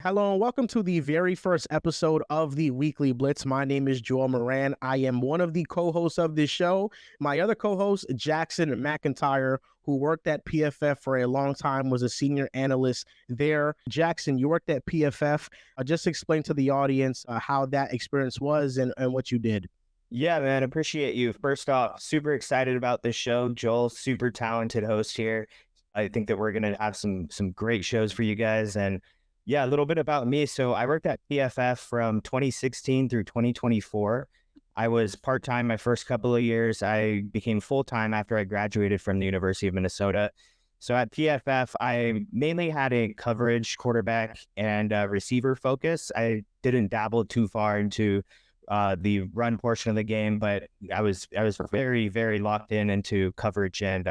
Hello and welcome to the very first episode of the Weekly Blitz. My name is Joel Moran. I am one of the co-hosts of this show. My other co-host, Jackson McIntyre, who worked at PFF for a long time, was a senior analyst there. Jackson, you worked at PFF. Just explain to the audience how that experience was and what you did. Yeah, man, appreciate you. First off, super excited about this show. Joel, super talented host here. I think that we're gonna have some great shows for you guys. And yeah, a little bit about me. So I worked at PFF from 2016 through 2024. I was part-time my first couple of years. I became full-time after I graduated from the University of Minnesota. So at PFF, I mainly had a coverage, quarterback, and receiver focus. I didn't dabble too far into the run portion of the game, but I was very, very locked into coverage and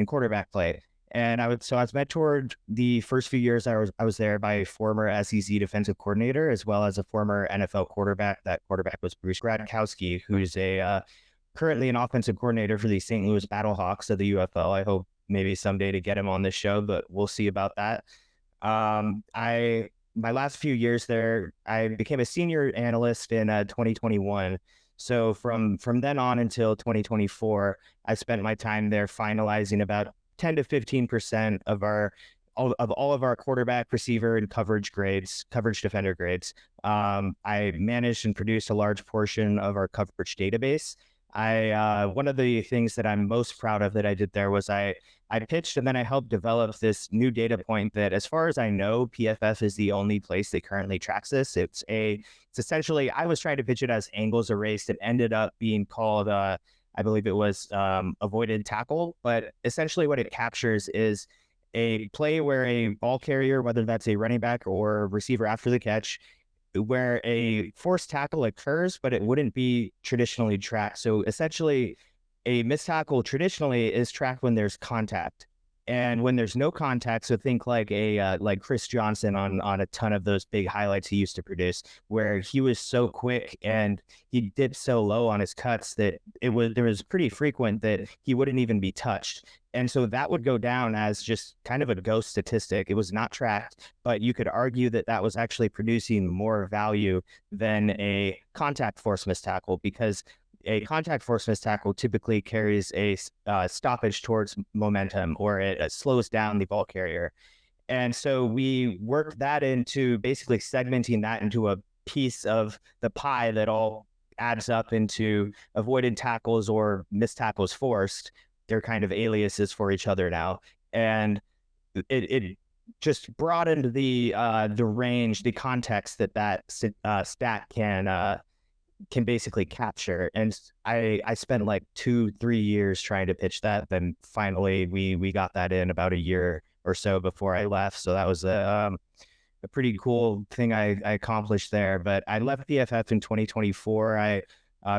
quarterback play. And I was mentored the first few years I was there by a former SEC defensive coordinator as well as a former NFL quarterback. That quarterback was Bruce Gradkowski, who's a currently an offensive coordinator for the St. Louis Battlehawks of the UFL. I hope maybe someday to get him on this show, but we'll see about that. I My last few years there, I became a senior analyst in 2021. So from then on until 2024, I spent my time there finalizing about 10 to 15% of all of our quarterback, receiver, and coverage defender grades. I managed and produced a large portion of our coverage database. One of the things that I'm most proud of that I did there was I pitched and then I helped develop this new data point that, as far as I know, PFF is the only place that currently tracks this. It's essentially, I was trying to pitch it as angles erased. It ended up being called, I believe it was avoided tackle. But essentially what it captures is a play where a ball carrier, whether that's a running back or receiver after the catch, where a forced tackle occurs, but it wouldn't be traditionally tracked. So essentially, a missed tackle traditionally is tracked when there's contact, and when there's no contact. So think like like Chris Johnson on a ton of those big highlights he used to produce, where he was so quick and he dipped so low on his cuts that there was pretty frequent that he wouldn't even be touched. And so that would go down as just kind of a ghost statistic. It was not tracked, but you could argue that that was actually producing more value than a contact force missed tackle, because a contact force missed tackle typically carries a stoppage towards momentum, or it slows down the ball carrier. And so we worked that into basically segmenting that into a piece of the pie that all adds up into avoided tackles or missed tackles forced. They're kind of aliases for each other now. And it just broadened the range, the context that stat can basically capture. And I spent like 2-3 years trying to pitch that. Then finally we got that in about a year or so before I left. So that was a pretty cool thing I accomplished there. But I left PFF in 2024. I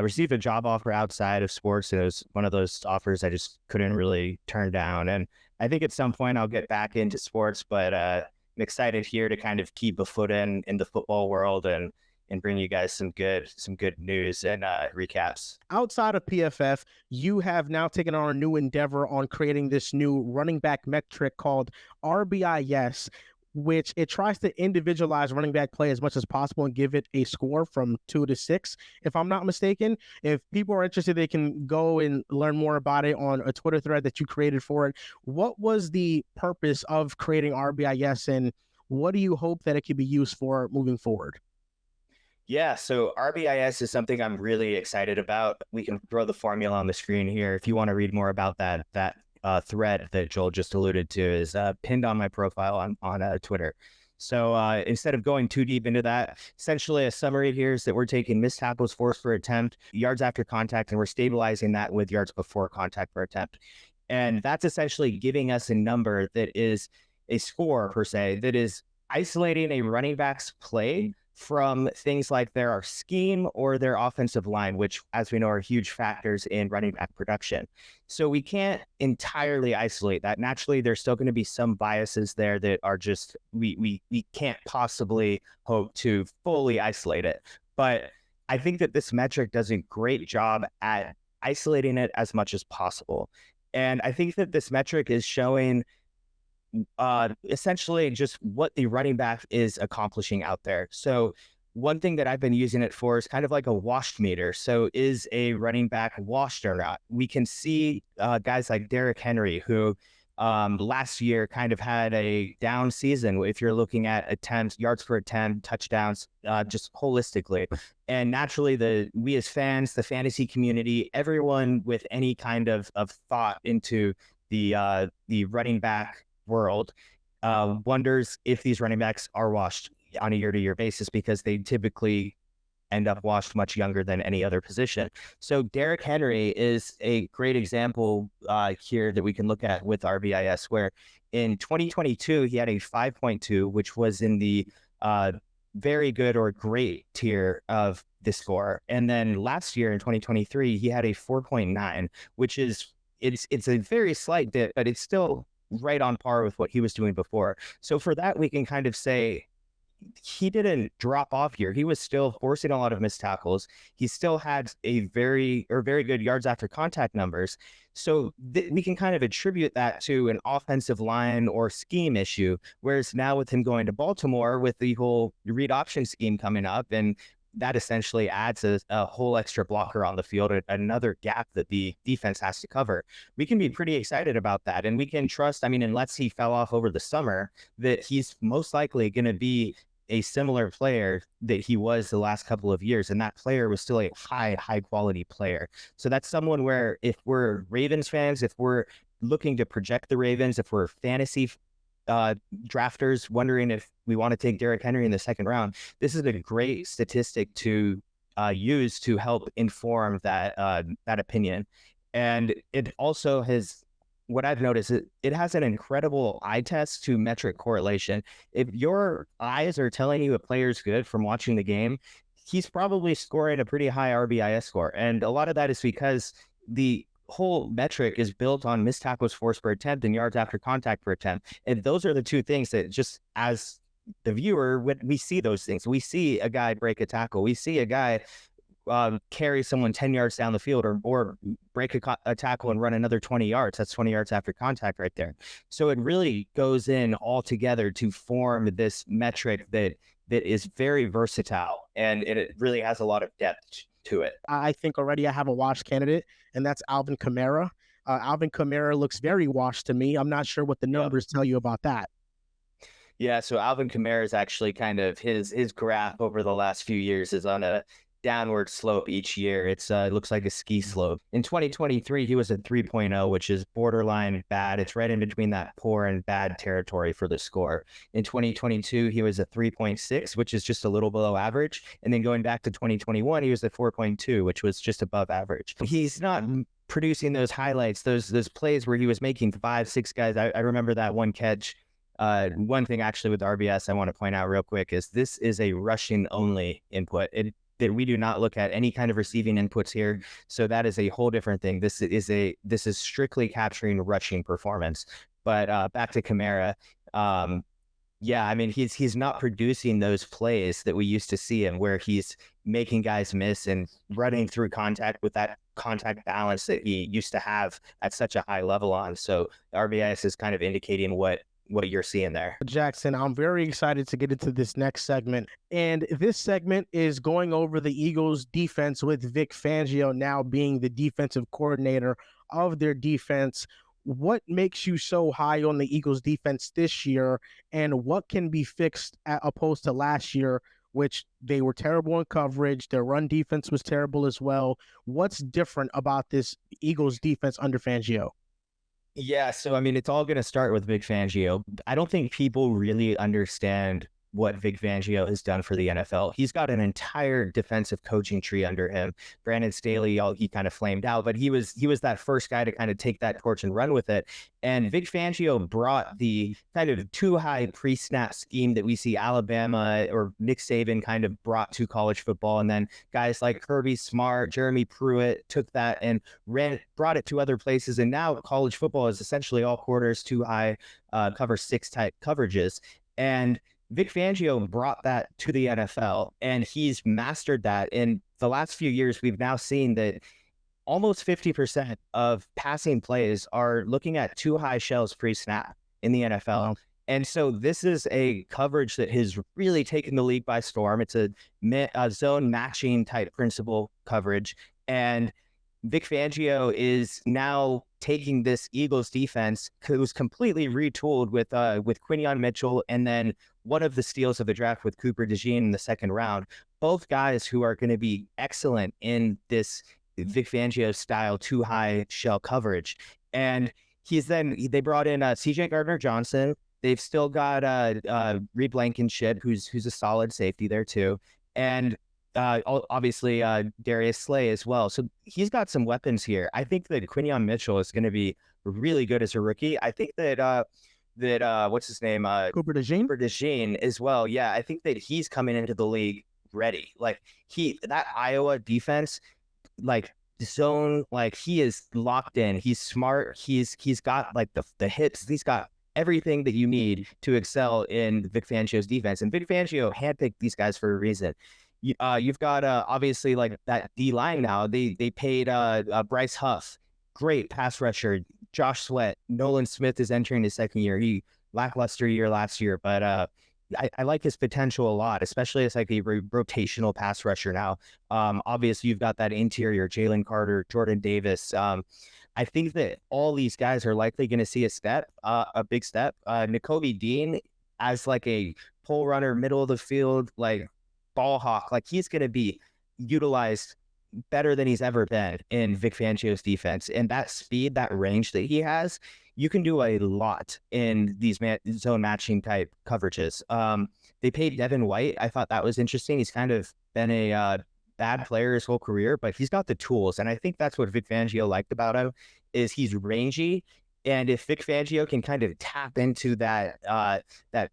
received a job offer outside of sports, and it was one of those offers I just couldn't really turn down. And I think at some point I'll get back into sports, but I'm excited here to kind of keep a foot in the football world and bring you guys some good news and recaps. Outside of PFF, you have now taken on a new endeavor on creating this new running back metric called RBIS, which it tries to individualize running back play as much as possible and give it a score from 2 to 6, if I'm not mistaken. If people are interested, they can go and learn more about it on a Twitter thread that you created for it. What was the purpose of creating RBIS, and what do you hope that it could be used for moving forward? Yeah, so RBIS is something I'm really excited about. We can throw the formula on the screen here if you want to read more about that thread that Joel just alluded to is pinned on my profile on Twitter. So instead of going too deep into that, essentially a summary here is that we're taking missed tackles forced per attempt, yards after contact, and we're stabilizing that with yards before contact per attempt. And that's essentially giving us a number that is a score, per se, that is isolating a running back's play from things like their scheme or their offensive line, which, as we know, are huge factors in running back production. So we can't entirely isolate that. Naturally, there's still going to be some biases there that are just, we can't possibly hope to fully isolate it. But I think that this metric does a great job at isolating it as much as possible. And I think that this metric is showing essentially just what the running back is accomplishing out there. So one thing that I've been using it for is kind of like a washed meter. So is a running back washed or not? We can see guys like Derrick Henry, who last year kind of had a down season if you're looking at attempts, yards per attempt, touchdowns, just holistically. And naturally, we as fans, the fantasy community, everyone with any kind of thought into the running back world wonders if these running backs are washed on a year-to-year basis, because they typically end up washed much younger than any other position. So Derrick Henry is a great example here that we can look at with RBIS, where in 2022, he had a 5.2, which was in the very good or great tier of the score. And then last year in 2023, he had a 4.9, which is, it's a very slight dip, but it's still right on par with what he was doing before. So for that, we can kind of say he didn't drop off here. He was still forcing a lot of missed tackles. He still had very good yards after contact numbers. So we can kind of attribute that to an offensive line or scheme issue. Whereas now with him going to Baltimore with the whole read option scheme coming up, and that essentially adds a whole extra blocker on the field, another gap that the defense has to cover. We can be pretty excited about that. And we can trust, I mean, unless he fell off over the summer, that he's most likely going to be a similar player that he was the last couple of years. And that player was still a high quality player. So that's someone where if we're Ravens fans, if we're looking to project the Ravens, if we're fantasy drafters wondering if we want to take Derrick Henry in the second round, this is a great statistic to use to help inform that opinion. And it also has, what I've noticed, it has an incredible eye test to metric correlation. If your eyes are telling you a player's good from watching the game, he's probably scoring a pretty high RBIS score. And a lot of that is because the whole metric is built on missed tackles forced per attempt and yards after contact per attempt. And those are the two things that, just as the viewer, when we see those things, we see a guy break a tackle, we see a guy carry someone 10 yards down the field, or break a tackle and run another 20 yards. That's 20 yards after contact right there. So it really goes in all together to form this metric that is very versatile, and it really has a lot of depth to it. I think already I have a wash candidate, and that's Alvin Kamara. Alvin Kamara looks very washed to me. I'm not sure what the numbers tell you about that. Yeah, so Alvin Kamara is actually kind of his graph over the last few years is on a downward slope each year. It looks like a ski slope. In 2023, he was at 3.0, which is borderline bad. It's right in between that poor and bad territory for the score. In 2022, he was at 3.6, which is just a little below average. And then going back to 2021, he was at 4.2, which was just above average. He's not producing those highlights, those plays where he was making 5-6 guys. I remember that one catch. One thing actually with RBS I want to point out real quick is this is a rushing only input. That we do not look at any kind of receiving inputs here. So that is a whole different thing. This is strictly capturing rushing performance. But back to Kamara, yeah, I mean, he's not producing those plays that we used to see him, where he's making guys miss and running through contact with that contact balance that he used to have at such a high level on. So RBIS is kind of indicating what you're seeing there. Jackson, I'm very excited to get into this next segment. And this segment is going over the Eagles defense, with Vic Fangio now being the defensive coordinator of their defense. What makes you so high on the Eagles defense this year, and what can be fixed opposed to last year, which they were terrible in coverage? Their run defense was terrible as well. What's different about this Eagles defense under Fangio? Yeah, so I mean, it's all going to start with Vic Fangio. I don't think people really understand what Vic Fangio has done for the NFL. He's got an entire defensive coaching tree under him. Brandon Staley, he kind of flamed out, but he was that first guy to kind of take that torch and run with it. And Vic Fangio brought the kind of too high pre-snap scheme that we see Alabama or Nick Saban kind of brought to college football. And then guys like Kirby Smart, Jeremy Pruitt took that and brought it to other places. And now college football is essentially all quarters, too high, cover 6 type coverages. And Vic Fangio brought that to the NFL, and he's mastered that. In the last few years, we've now seen that almost 50% of passing plays are looking at too high shells pre-snap. in the NFL. Wow. And so this is a coverage that has really taken the league by storm. It's a zone matching type principle coverage. And Vic Fangio is now taking this Eagles defense, who's completely retooled with Quinion Mitchell, and then one of the steals of the draft with Cooper DeJean in the second round. Both guys who are going to be excellent in this Vic Fangio style too high shell coverage. And they brought in CJ Gardner-Johnson. They've still got Reed Blankenship, who's a solid safety there too, and obviously Darius Slay as well. So he's got some weapons here. I think that Quinion Mitchell is going to be really good as a rookie. I think that what's his name? Cooper DeJean? Cooper DeJean as well. Yeah, I think that he's coming into the league ready. Like that Iowa defense, like zone, like he is locked in. He's smart. He's got like the hits. He's got everything that you need to excel in Vic Fangio's defense. And Vic Fangio handpicked these guys for a reason. You've got obviously like that D line now. They paid Bryce Huff, great pass rusher. Josh Sweat, Nolan Smith is entering his second year. He lackluster year last year, but I like his potential a lot, especially as like a rotational pass rusher now. Obviously, you've got that interior, Jalen Carter, Jordan Davis. I think that all these guys are likely going to see a big step. Nakobe Dean as like a pole runner, middle of the field, like ball hawk, like he's going to be utilized better than he's ever been in Vic Fangio's defense. And that speed, that range that he has, you can do a lot in these zone matching type coverages. They paid Devin White. I thought that was interesting. He's kind of been a bad player his whole career, but he's got the tools. And I think that's what Vic Fangio liked about him, is he's rangy. And if Vic Fangio can kind of tap into that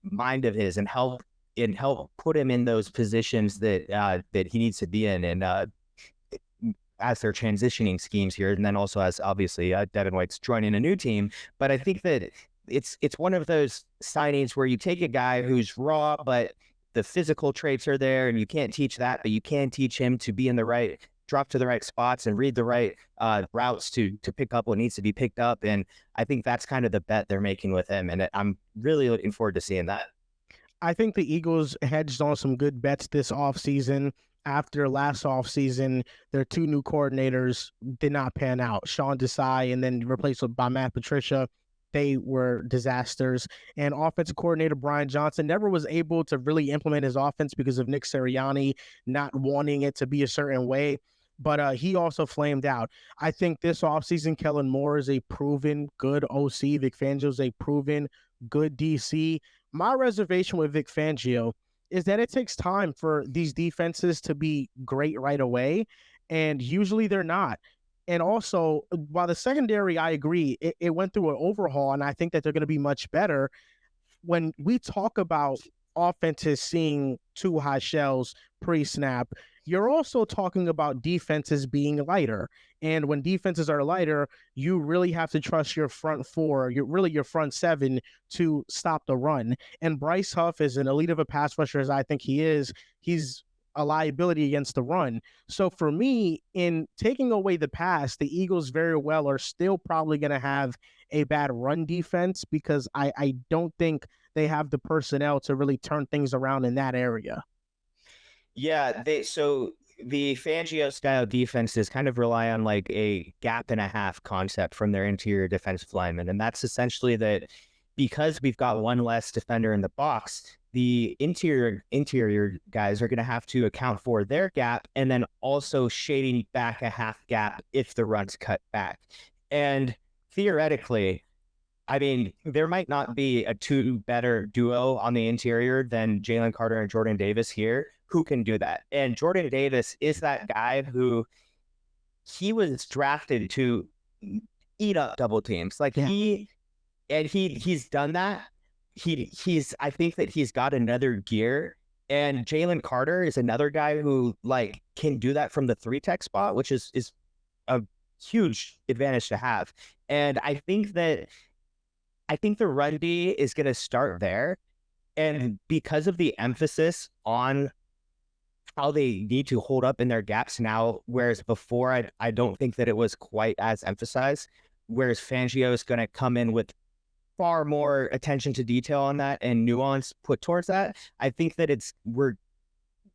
mind of his and help put him in those positions that he needs to be in, and as they're transitioning schemes here, and then also as obviously Devin White's joining a new team. But I think that it's one of those signings where you take a guy who's raw, but the physical traits are there, and you can't teach that, but you can teach him to be in the right, drop to the right spots and read the right routes to pick up what needs to be picked up. And I think that's kind of the bet they're making with him. And I'm really looking forward to seeing that. I think the Eagles hedged on some good bets this offseason. After last offseason, their two new coordinators did not pan out. Sean Desai and then replaced by Matt Patricia. They were disasters. And offensive coordinator Brian Johnson never was able to really implement his offense because of Nick Sirianni not wanting it to be a certain way. But he also flamed out. I think this offseason, Kellen Moore is a proven good OC. Vic Fangio is a proven good DC. My reservation with Vic Fangio is that it takes time for these defenses to be great right away, and usually they're not. And also, while the secondary, I agree, it went through an overhaul, and I think that they're going to be much better. When we talk about offenses seeing too high shells pre-snap, you're also talking about defenses being lighter. And when defenses are lighter, you really have to trust your front four, your front seven, to stop the run. And Bryce Huff is an elite of a pass rusher, as I think he is. He's a liability against the run. So for me, in taking away the pass, the Eagles very well are still probably going to have a bad run defense, because I don't think they have the personnel to really turn things around in that area. Yeah, so the Fangio style defenses kind of rely on like a gap and a half concept from their interior defensive linemen. And that's essentially that because we've got one less defender in the box, the interior guys are going to have to account for their gap and then also shading back a half gap if the run's cut back. And theoretically, I mean, there might not be a two better duo on the interior than Jalen Carter and Jordan Davis here who can do that. And Jordan Davis is that guy who he was drafted to eat up double teams. Like he's done that. I think that he's got another gear. And Jalen Carter is another guy who like can do that from the 3-tech spot, which is a huge advantage to have. And I think the run D is going to start there. And because of the emphasis on how they need to hold up in their gaps now, whereas before I don't think that it was quite as emphasized, whereas Fangio is going to come in with far more attention to detail on that and nuance put towards that, I think that we're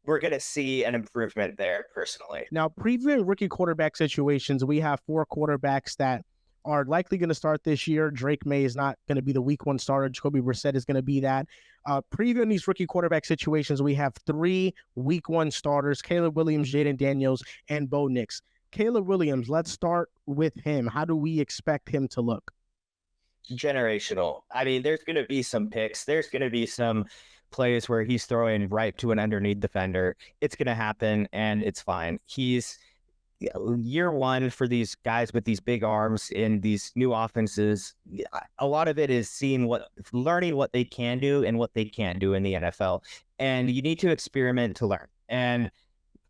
going to see an improvement there personally. Now, previewing rookie quarterback situations, we have 4 quarterbacks that are likely going to start this year. Drake May is not going to be the week 1 starter. Jacoby Brissett is going to be that. Previewing these rookie quarterback situations, we have 3 week 1 starters: Caleb Williams, Jaden Daniels, and Bo Nix. Caleb Williams, let's start with him. How do we expect him to look? Generational. I mean, there's going to be some picks. There's going to be some plays where he's throwing right to an underneath defender. It's going to happen, and it's fine. He's year one for these guys with these big arms in these new offenses. A lot of it is learning what they can do and what they can't do in the NFL. And you need to experiment to learn. And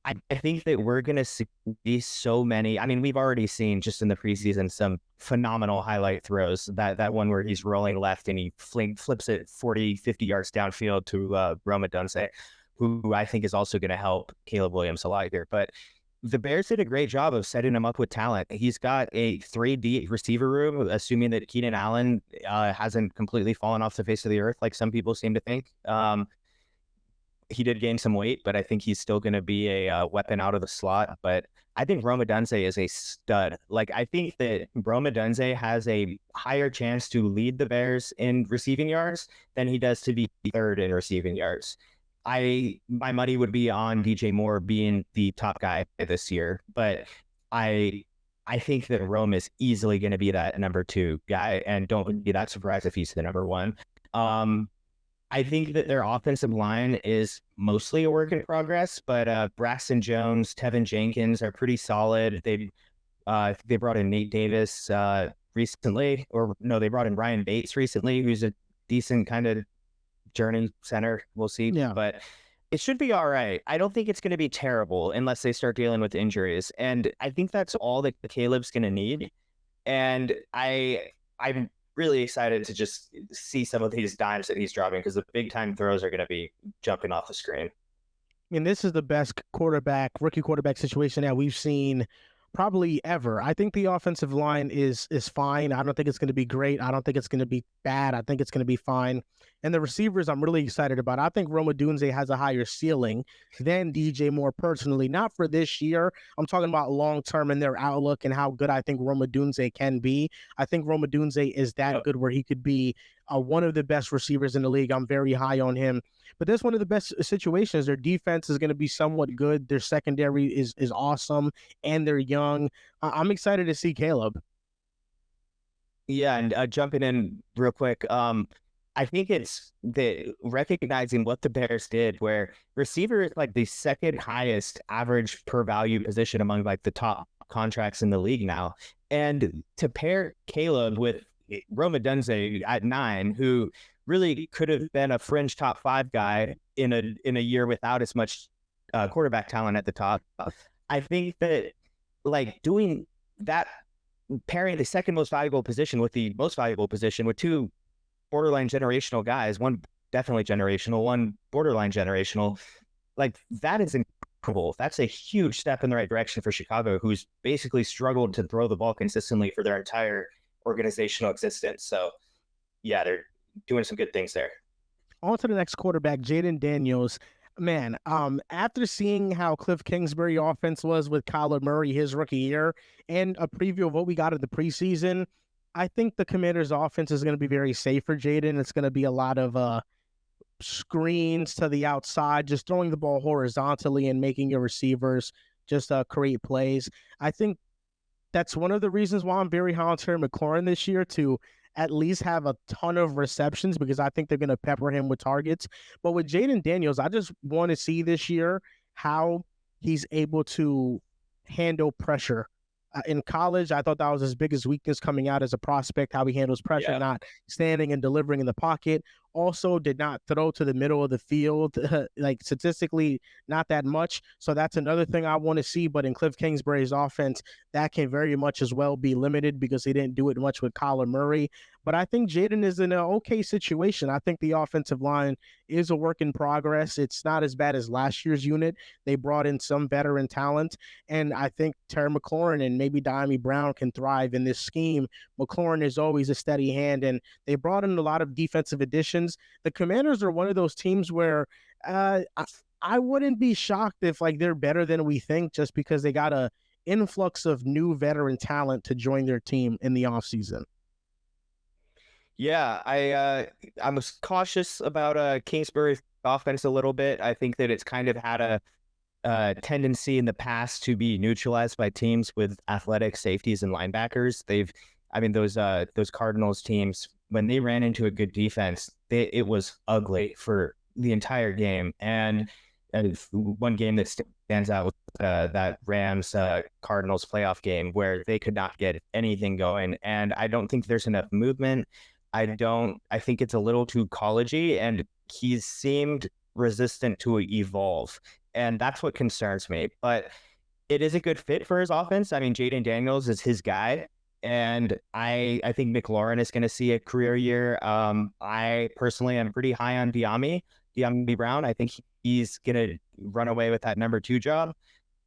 I think that we're going to see so many. I mean, we've already seen just in the preseason some phenomenal highlight throws. That one where he's rolling left and he flips it 40, 50 yards downfield to Roma Dunze, who I think is also going to help Caleb Williams a lot here. But the Bears did a great job of setting him up with talent. He's got a 3D receiver room, assuming that Keenan Allen hasn't completely fallen off the face of the earth like some people seem to think. He did gain some weight, but I think he's still going to be a weapon out of the slot. But I think Roma Dunze is a stud. Like, I think that Roma Dunze has a higher chance to lead the Bears in receiving yards than he does to be third in receiving yards. My money would be on DJ Moore being the top guy this year, but I think that Rome is easily going to be that number 2 guy, and don't be that surprised if he's the number 1. I think that their offensive line is mostly a work in progress, but Braxton Jones, Tevin Jenkins are pretty solid. They brought in Nate Davis recently, or no, they brought in Ryan Bates recently, who's a decent kind of journey center. We'll see. Yeah. But it should be all right. I don't think it's going to be terrible unless they start dealing with injuries. And I think that's all that Caleb's going to need. And I'm really excited to just see some of these dimes that he's dropping, because the big time throws are going to be jumping off the screen. I mean, this is the best rookie quarterback situation that we've seen probably ever. I think the offensive line is fine. I don't think it's going to be great. I don't think it's going to be bad. I think it's going to be fine. And the receivers I'm really excited about. I think Roma Dunze has a higher ceiling than DJ Moore personally. Not for this year. I'm talking about long-term and their outlook and how good I think Roma Dunze can be. I think Roma Dunze is that good where he could be one of the best receivers in the league. I'm very high on him. But that's one of the best situations. Their defense is going to be somewhat good. Their secondary is awesome, and they're young. I'm excited to see Caleb. Yeah, and jumping in real quick, I think it's recognizing what the Bears did, where receiver is like the second highest average per value position among like the top contracts in the league now. And to pair Caleb with Roma Dunze at 9, who really could have been a fringe top 5 guy in a year without as much quarterback talent at the top. I think that like doing that, pairing the second most valuable position with the most valuable position with 2 borderline generational guys, one definitely generational, one borderline generational, like that is incredible. That's a huge step in the right direction for Chicago, who's basically struggled to throw the ball consistently for their entire organizational existence. So yeah, they're doing some good things there. On to the next quarterback, Jaden Daniels. Man, after seeing how Cliff Kingsbury offense was with Kyler Murray his rookie year and a preview of what we got in the preseason, I think the Commanders' offense is going to be very safe for Jaden. It's going to be a lot of screens to the outside, just throwing the ball horizontally and making your receivers just create plays. I think that's one of the reasons why I'm very high on Terry McLaurin this year, to at least have a ton of receptions, because I think they're going to pepper him with targets. But with Jaden Daniels, I just want to see this year how he's able to handle pressure. In college, I thought that was his biggest weakness coming out as a prospect, how he handles pressure, not standing and delivering in the pocket. also did not throw to the middle of the field, like statistically, not that much. So that's another thing I want to see. But in Cliff Kingsbury's offense, that can very much as well be limited because he didn't do it much with Kyler Murray. But I think Jaden is in an okay situation. I think the offensive line is a work in progress. It's not as bad as last year's unit. They brought in some veteran talent, and I think Terry McLaurin and maybe Diami Brown can thrive in this scheme. McLaurin is always a steady hand, and they brought in a lot of defensive additions. The Commanders are one of those teams where I wouldn't be shocked if like they're better than we think just because they got a influx of new veteran talent to join their team in the offseason. Yeah, I'm cautious about Kingsbury's offense a little bit. I think that it's kind of had a tendency in the past to be neutralized by teams with athletic safeties and linebackers. Those Cardinals teams, when they ran into a good defense, it was ugly for the entire game. And one game that stands out with that Rams Cardinals playoff game where they could not get anything going. And I don't think there's enough movement. I think it's a little too collegey, and he's seemed resistant to evolve. And that's what concerns me. But it is a good fit for his offense. I mean, Jaden Daniels is his guy. And I think McLaurin is going to see a career year. I personally am pretty high on Diami Brown. I think he's going to run away with that number 2 job.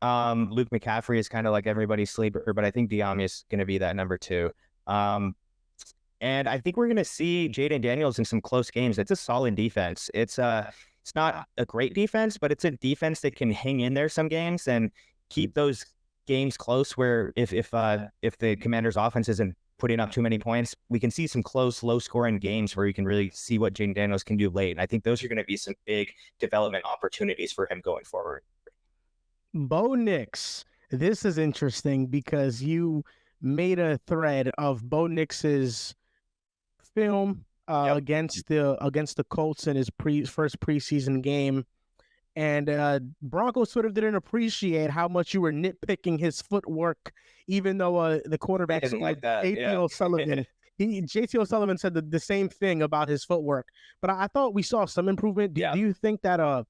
Luke McCaffrey is kind of like everybody's sleeper, but I think Diami is going to be that number 2. And I think we're going to see Jaden Daniels in some close games. It's a solid defense. It's not a great defense, but it's a defense that can hang in there some games and keep those games close. Where if the Commanders' offense isn't putting up too many points, we can see some close, low-scoring games where you can really see what Jaden Daniels can do late. And I think those are going to be some big development opportunities for him going forward. Bo Nix, this is interesting because you made a thread of Bo Nix's film against the Colts in his first preseason game, and Broncos sort of didn't appreciate how much you were nitpicking his footwork, even though the quarterback like that. JT O'Sullivan. JT O'Sullivan said the same thing about his footwork, but I thought we saw some improvement. Do you think that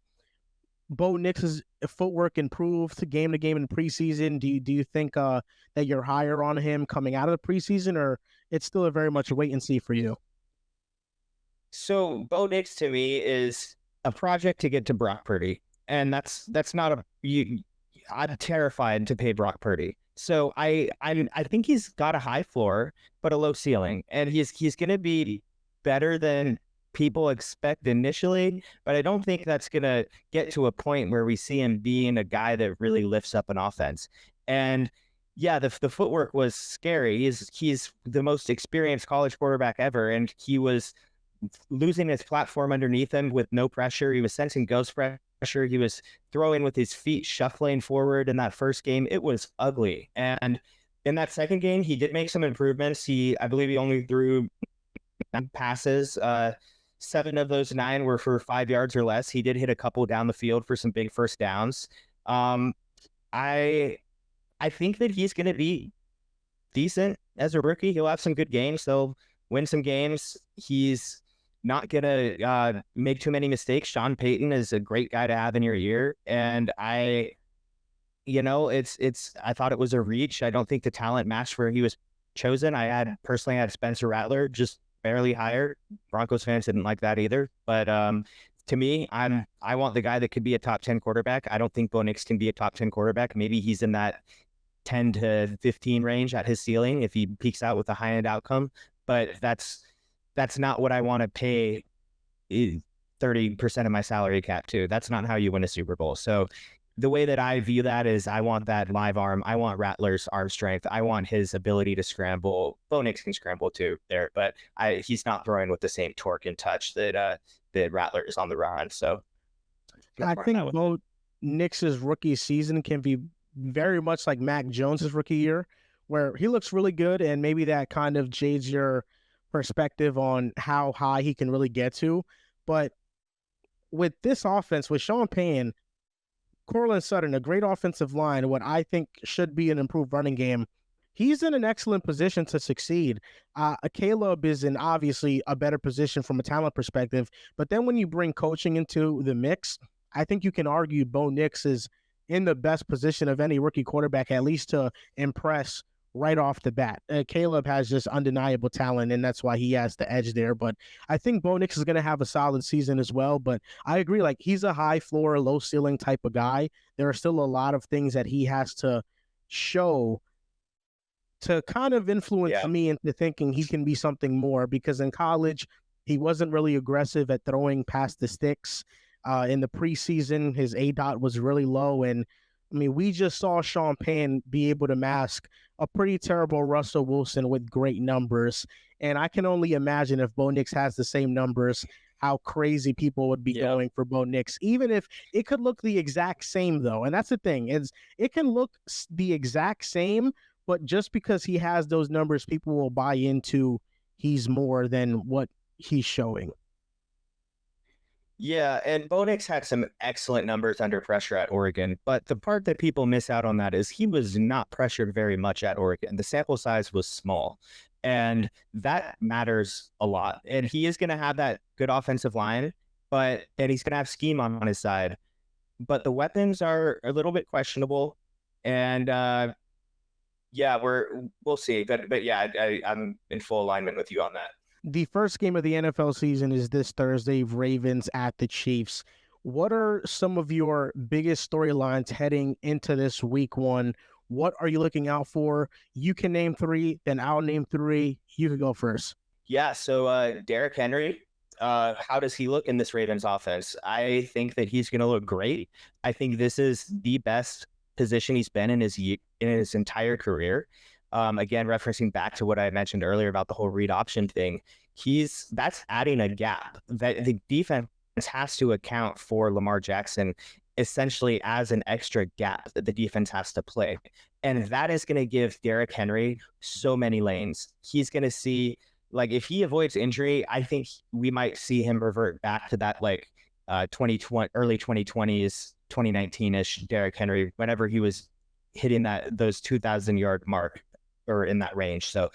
Bo Nix's footwork improved game to game in preseason? Do you think that you're higher on him coming out of the preseason, or it's still a very much a wait and see for you? So Bo Nix to me is a project to get to Brock Purdy, and that's not I'm terrified to pay Brock Purdy. So I think he's got a high floor but a low ceiling, and he's going to be better than people expect initially, but I don't think that's going to get to a point where we see him being a guy that really lifts up an offense. And yeah, the footwork was scary. He's the most experienced college quarterback ever, and he was losing his platform underneath him with no pressure. He was sensing ghost pressure. He was throwing with his feet shuffling forward in that first game. It was ugly. And in that second game, he did make some improvements. I believe he only threw 9 passes. 7 of those 9 were for 5 yards or less. He did hit a couple down the field for some big first downs. I think that he's going to be decent as a rookie. He'll have some good games. They'll win some games. He's not going to make too many mistakes. Sean Payton is a great guy to have in your ear. And I thought it was a reach. I don't think the talent matched where he was chosen. I personally had Spencer Rattler just barely higher. Broncos fans didn't like that either. But to me, I want the guy that could be a top 10 quarterback. I don't think Bo Nix can be a top 10 quarterback. Maybe he's in that 10 to 15 range at his ceiling if he peaks out with a high-end outcome. But that's not what I want to pay 30% of my salary cap to. That's not how you win a Super Bowl. So the way that I view that is I want that live arm. I want Rattler's arm strength. I want his ability to scramble. Bo Nix can scramble too there, but he's not throwing with the same torque and touch that Rattler is on the run. So I think Bo Nix's rookie season can be very much like Mac Jones's rookie year, where he looks really good, and maybe that kind of jades your perspective on how high he can really get to. But with this offense, with Sean Payton, Courtland Sutton, a great offensive line, what I think should be an improved running game, he's in an excellent position to succeed. Caleb is in obviously a better position from a talent perspective, but then when you bring coaching into the mix, I think you can argue Bo Nix is in the best position of any rookie quarterback, at least to impress right off the bat. Caleb has just undeniable talent, and that's why he has the edge there. But I think Bo Nix is going to have a solid season as well. But I agree, like he's a high floor, low ceiling type of guy. There are still a lot of things that he has to show to kind of influence me into thinking he can be something more, because in college he wasn't really aggressive at throwing past the sticks. In the preseason, his A dot was really low, and I mean, we just saw Sean Payne be able to mask a pretty terrible Russell Wilson with great numbers, and I can only imagine if Bo Nix has the same numbers, how crazy people would be going for Bo Nix. Even if it could look the exact same, though, and that's the thing, is it can look the exact same, but just because he has those numbers, people will buy into he's more than what he's showing. Yeah, and Bo Nix had some excellent numbers under pressure at Oregon, but the part that people miss out on that is he was not pressured very much at Oregon. The sample size was small, and that matters a lot. And he is going to have that good offensive line, and he's going to have scheme on his side. But the weapons are a little bit questionable, and we'll see. But yeah, I'm in full alignment with you on that. The first game of the NFL season is this Thursday, Ravens at the Chiefs. What are some of your biggest storylines heading into this week one? What are you looking out for? You can name three, then I'll name three. You can go first. Yeah, so Derrick Henry, how does he look in this Ravens offense? I think that he's going to look great. I think this is the best position he's been in his entire career. Again, referencing back to what I mentioned earlier about the whole read option thing, that's adding a gap that the defense has to account for Lamar Jackson essentially as an extra gap that the defense has to play. And that is going to give Derrick Henry so many lanes. He's going to see, like, if he avoids injury, I think we might see him revert back to that, like, 2020, early 2020s, 2019-ish Derrick Henry, whenever he was hitting those 2,000-yard mark, or in that range. So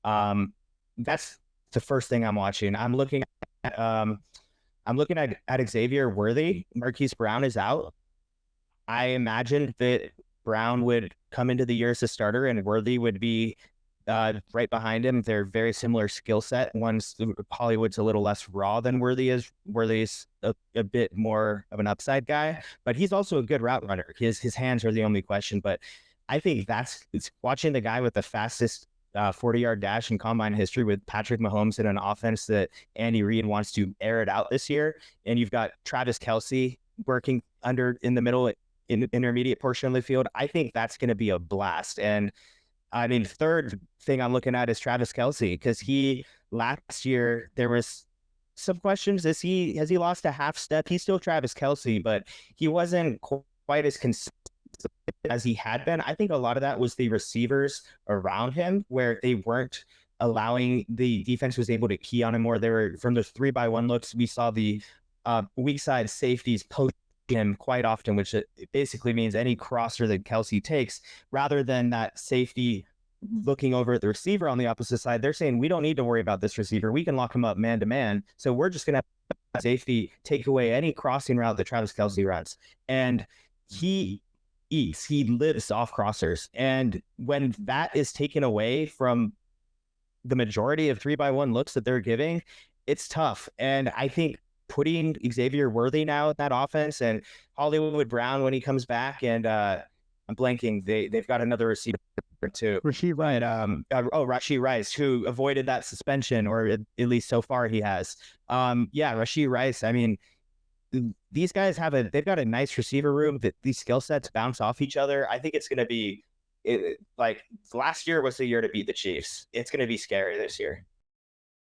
that's the first thing I'm watching. I'm looking at Xavier Worthy. Marquise Brown is out. I imagined that Brown would come into the year as a starter and Worthy would be right behind him. They're very similar skill set. Hollywood's a little less raw than Worthy is. Worthy's a bit more of an upside guy, but he's also a good route runner. His hands are the only question, but I think it's watching the guy with the fastest 40-yard dash in combine history with Patrick Mahomes in an offense that Andy Reid wants to air it out this year. And you've got Travis Kelce working in the middle in intermediate portion of the field. I think that's going to be a blast. And I mean, third thing I'm looking at is Travis Kelce, because last year there was some questions. Has he lost a half step? He's still Travis Kelce, but he wasn't quite as consistent as he had been. I think a lot of that was the receivers around him, where they weren't allowing, the defense was able to key on him more. They were, from those 3-by-1 looks, we saw the weak side safeties post him quite often, which it basically means any crosser that Kelce takes, rather than that safety looking over at the receiver on the opposite side, they're saying, we don't need to worry about this receiver. We can lock him up man to man. So we're just going to have safety take away any crossing route that Travis Kelce runs. And he lives off crossers. And when that is taken away from the majority of 3-by-1 looks that they're giving, it's tough. And I think putting Xavier Worthy now at that offense, and Hollywood Brown when he comes back, and I'm blanking, they've got another receiver too. Rashee Rice. Rashee Rice, who avoided that suspension, or at least so far he has. Rashee Rice. I mean, these guys they've got a nice receiver room that these skill sets bounce off each other. I think it's going to be like last year was the year to beat the Chiefs. It's going to be scary this year.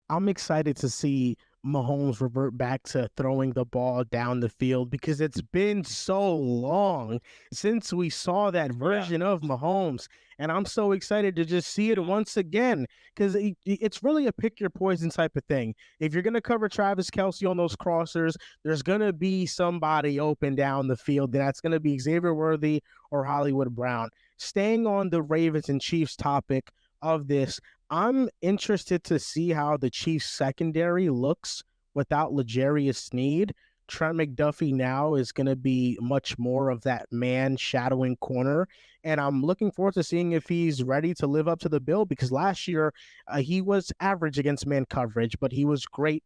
I'm excited to see Mahomes revert back to throwing the ball down the field, because it's been so long since we saw that version of Mahomes. And I'm so excited to just see it once again, because it's really a pick your poison type of thing. If you're going to cover Travis Kelce on those crossers, there's going to be somebody open down the field. That's going to be Xavier Worthy or Hollywood Brown. Staying on the Ravens and Chiefs topic of this, I'm interested to see how the Chiefs secondary looks without L'Jarius Sneed. Trent McDuffie now is going to be much more of that man shadowing corner. And I'm looking forward to seeing if he's ready to live up to the bill, because last year he was average against man coverage, but he was great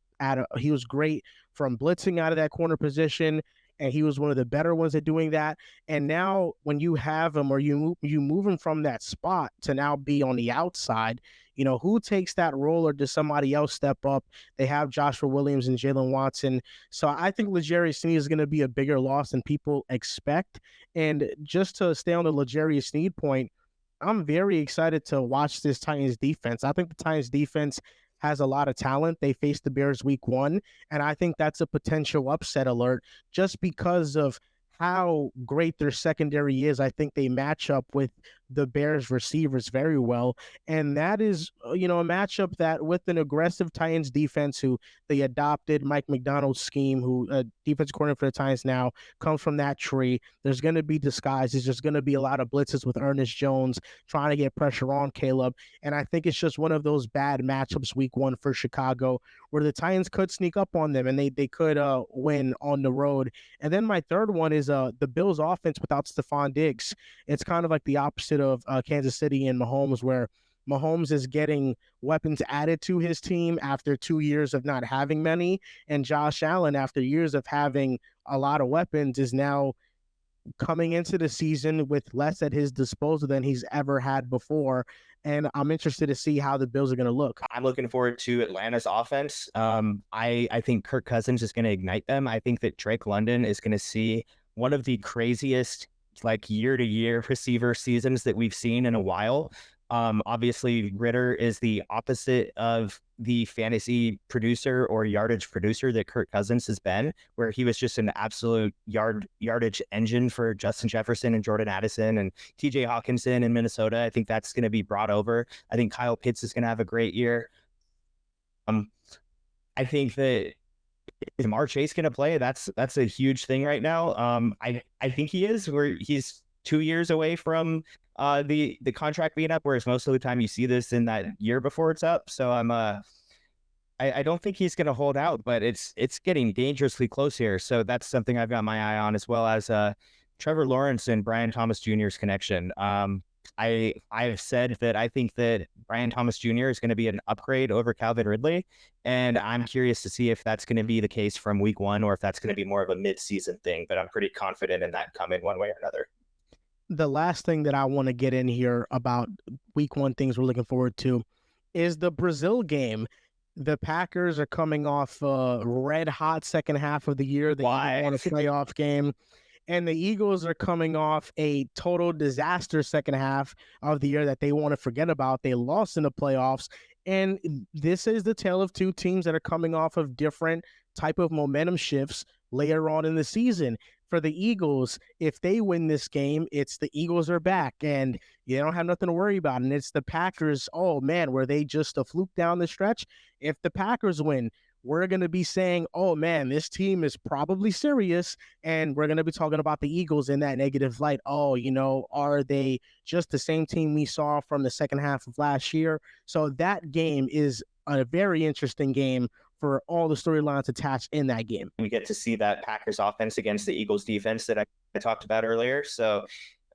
he was great from blitzing out of that corner position. And he was one of the better ones at doing that. And now when you have him, or you move him from that spot to now be on the outside, who takes that role, or does somebody else step up? They have Joshua Williams and Jalen Watson. So I think L'Jarius Sneed is going to be a bigger loss than people expect. And just to stay on the L'Jarius Sneed point, I'm very excited to watch this Titans defense. I think the Titans defense has a lot of talent. They faced the Bears week 1, and I think that's a potential upset alert just because of how great their secondary is. I think they match up with the Bears receivers very well. And that is, a matchup that with an aggressive Titans defense, who they adopted Mike McDonald's scheme, who defense coordinator for the Titans now, comes from that tree. There's going to be disguises. There's going to be a lot of blitzes with Ernest Jones trying to get pressure on Caleb. And I think it's just one of those bad matchups week 1 for Chicago, where the Titans could sneak up on them and they could win on the road. And then my third one is the Bills offense without Stephon Diggs. It's kind of like the opposite of Kansas City and Mahomes, where Mahomes is getting weapons added to his team after 2 years of not having many. And Josh Allen, after years of having a lot of weapons, is now coming into the season with less at his disposal than he's ever had before. And I'm interested to see how the Bills are going to look. I'm looking forward to Atlanta's offense. I think Kirk Cousins is going to ignite them. I think that Drake London is going to see one of the craziest year-to-year receiver seasons that we've seen in a while. Obviously, Ritter is the opposite of the fantasy producer or yardage producer that Kirk Cousins has been, where he was just an absolute yardage engine for Justin Jefferson and Jordan Addison and TJ Hawkinson in Minnesota. I think that's going to be brought over. I think Kyle Pitts is going to have a great year. I think that is Jamar Chase going to play? That's a huge thing right now. I think he is, where he's 2 years away from the contract being up, whereas most of the time you see this in that year before it's up. So I don't think he's going to hold out, but it's getting dangerously close here. So that's something I've got my eye on, as well as Trevor Lawrence and Brian Thomas Jr.'s connection. I've said that I think that Brian Thomas Jr. is going to be an upgrade over Calvin Ridley, and I'm curious to see if that's going to be the case from week 1, or if that's going to be more of a mid-season thing, but I'm pretty confident in that coming one way or another. The last thing that I want to get in here about week 1 things we're looking forward to is the Brazil game. The Packers are coming off a red hot second half of the year. They won a playoff game. And the Eagles are coming off a total disaster second half of the year that they want to forget about. They lost in the playoffs. And this is the tale of two teams that are coming off of different type of momentum shifts later on in the season. For the Eagles, if they win this game, it's the Eagles are back and you don't have nothing to worry about. And it's the Packers, oh man, were they just a fluke down the stretch? If the Packers win, we're going to be saying, oh man, this team is probably serious. And we're going to be talking about the Eagles in that negative light. Oh, are they just the same team we saw from the second half of last year? So that game is a very interesting game for all the storylines attached in that game. We get to see that Packers offense against the Eagles defense that I talked about earlier. So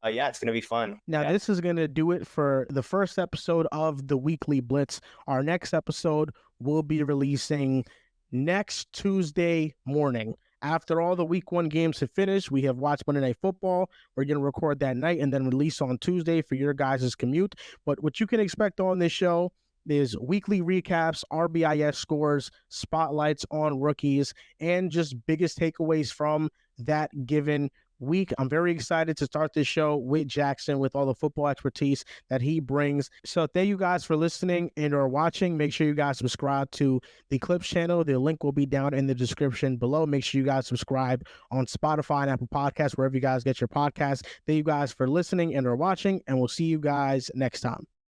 yeah, it's going to be fun. Now, This is going to do it for the first episode of the Weekly Blitz. Our next episode will be releasing next Tuesday morning. After all the week 1 games have finished, we have watched Monday Night Football. We're going to record that night and then release on Tuesday for your guys' commute. But what you can expect on this show is weekly recaps, RBIS scores, spotlights on rookies, and just biggest takeaways from that given week. I'm very excited to start this show with Jackson with all the football expertise that he brings. So thank you guys for listening and or watching. Make sure you guys subscribe to the Clips channel. The link will be down in the description below. Make sure you guys subscribe on Spotify and Apple Podcasts, wherever you guys get your podcasts. Thank you guys for listening and or watching, and we'll see you guys next time.